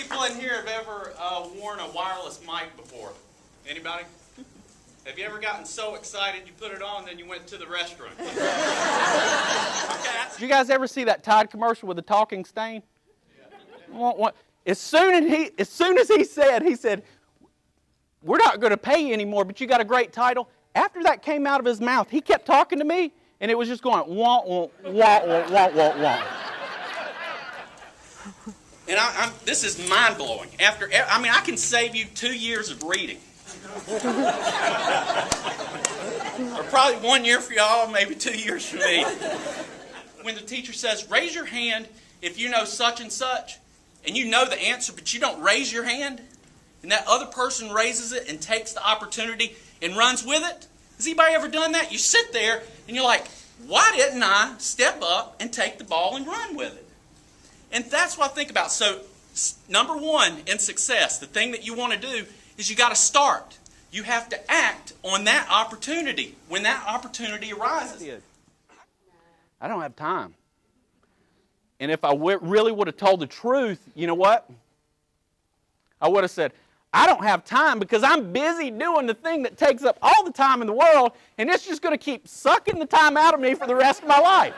people in here have ever worn a wireless mic before? Anybody? Have you ever gotten so excited you put it on, then you went to the restroom? Okay. Did you guys ever see that Tide commercial with the talking stain? Yeah. As soon as he said, we're not going to pay you anymore, but you got a great title. After that came out of his mouth, he kept talking to me, and it was just going, wah, wah, wah, wah, wah, wah, wah. And this is mind-blowing. I can save you 2 years of reading. Or probably 1 year for y'all, maybe 2 years for me. When the teacher says, raise your hand if you know such and such, and you know the answer, but you don't raise your hand, and that other person raises it and takes the opportunity and runs with it. Has anybody ever done that? You sit there and you're like, why didn't I step up and take the ball and run with it? And that's what I think about. So, number one in success, the thing that you want to do is you got to start. You have to act on that opportunity when that opportunity arises. I don't have time. And if I really would have told the truth, you know what? I would have said, I don't have time because I'm busy doing the thing that takes up all the time in the world, and it's just going to keep sucking the time out of me for the rest of my life.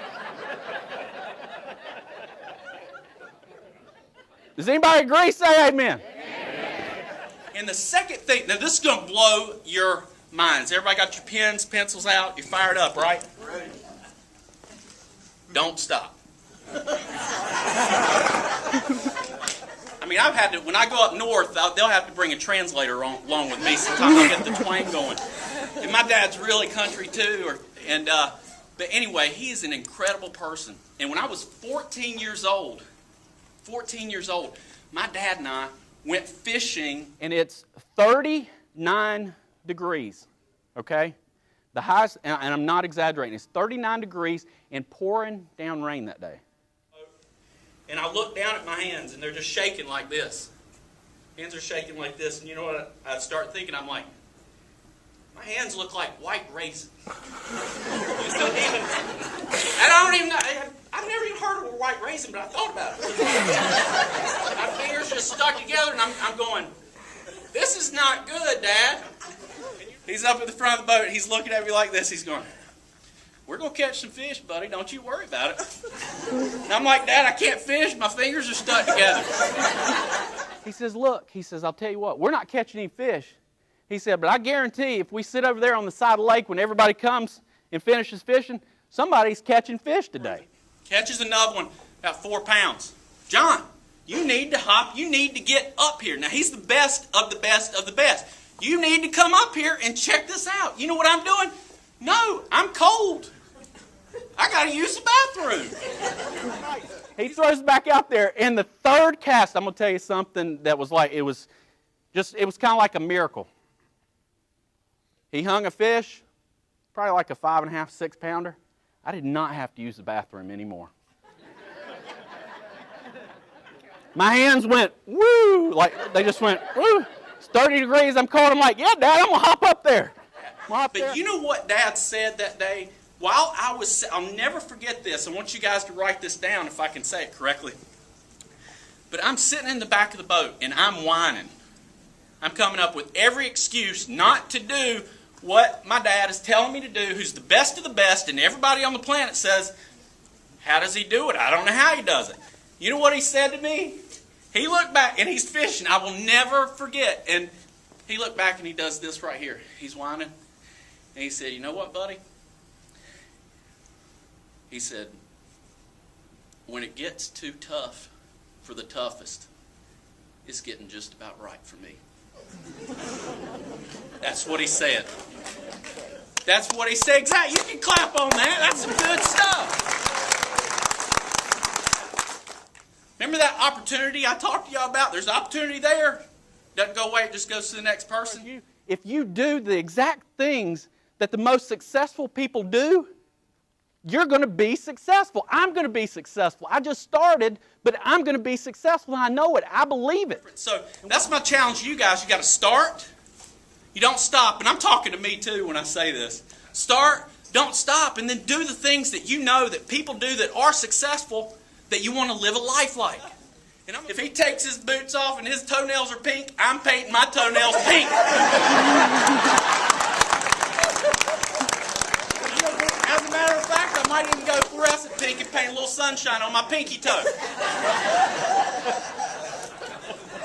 Does anybody agree? Say amen. And the second thing, now this is going to blow your minds. Everybody got your pens, pencils out? You're fired up, right? Right. Don't stop. I've had to, when I go up north, they'll have to bring a translator along with me. Sometimes I'll get the twang going. And my dad's really country too. But anyway, he is an incredible person. And when I was 14 years old, my dad and I went fishing. And it's 39 degrees, okay? The highest, and I'm not exaggerating, it's 39 degrees and pouring down rain that day. And I look down at my hands, and they're just shaking like this. Hands are shaking like this, and you know what I start thinking? I'm like, my hands look like white raisins. I've never even heard of a white raisin, but I thought about it. My fingers just stuck together, and I'm going, this is not good, Dad. He's up at the front of the boat, he's looking at me like this, he's going, we're going to catch some fish, buddy. Don't you worry about it. And I'm like, Dad, I can't fish. My fingers are stuck together. He says, look, I'll tell you what, we're not catching any fish. He said, but I guarantee if we sit over there on the side of the lake when everybody comes and finishes fishing, somebody's catching fish today. Catches another one, about 4 pounds. John, you need to hop. You need to get up here. Now, he's the best of the best of the best. You need to come up here and check this out. You know what I'm doing? No, I'm cold. I got to use the bathroom. He throws back out there. In the third cast, I'm going to tell you something that was like, it was kind of like a miracle. He hung a fish, probably like a 5.5, 6 pounder. I did not have to use the bathroom anymore. My hands went, woo, like they just went, woo. It's 30 degrees, I'm cold. I'm like, yeah, Dad, I'm going to hop up there. But you know what Dad said that day? I'll never forget this. I want you guys to write this down if I can say it correctly. But I'm sitting in the back of the boat and I'm whining. I'm coming up with every excuse not to do what my dad is telling me to do, who's the best of the best, and everybody on the planet says, how does he do it? I don't know how he does it. You know what he said to me? He looked back and he's fishing. I will never forget. And he looked back and he does this right here. He's whining. And he said, you know what, buddy? He said, when it gets too tough for the toughest, it's getting just about right for me. That's what he said. That's what he said. Exactly. You can clap on that. That's some good stuff. Remember that opportunity I talked to y'all about? There's opportunity there. Doesn't go away. It just goes to the next person. If you do the exact things that the most successful people do, you're going to be successful. I'm going to be successful. I just started, but I'm going to be successful, and I know it. I believe it. So that's my challenge to you guys. You got to start. You don't stop. And I'm talking to me too when I say this. Start, don't stop, and then do the things that you know that people do that are successful that you want to live a life like. If he takes his boots off and his toenails are pink, I'm painting my toenails pink. As a matter of fact, I might even go fluorescent pink and paint a little sunshine on my pinky toe.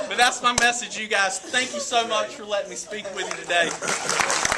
But that's my message, you guys. Thank you so much for letting me speak with you today.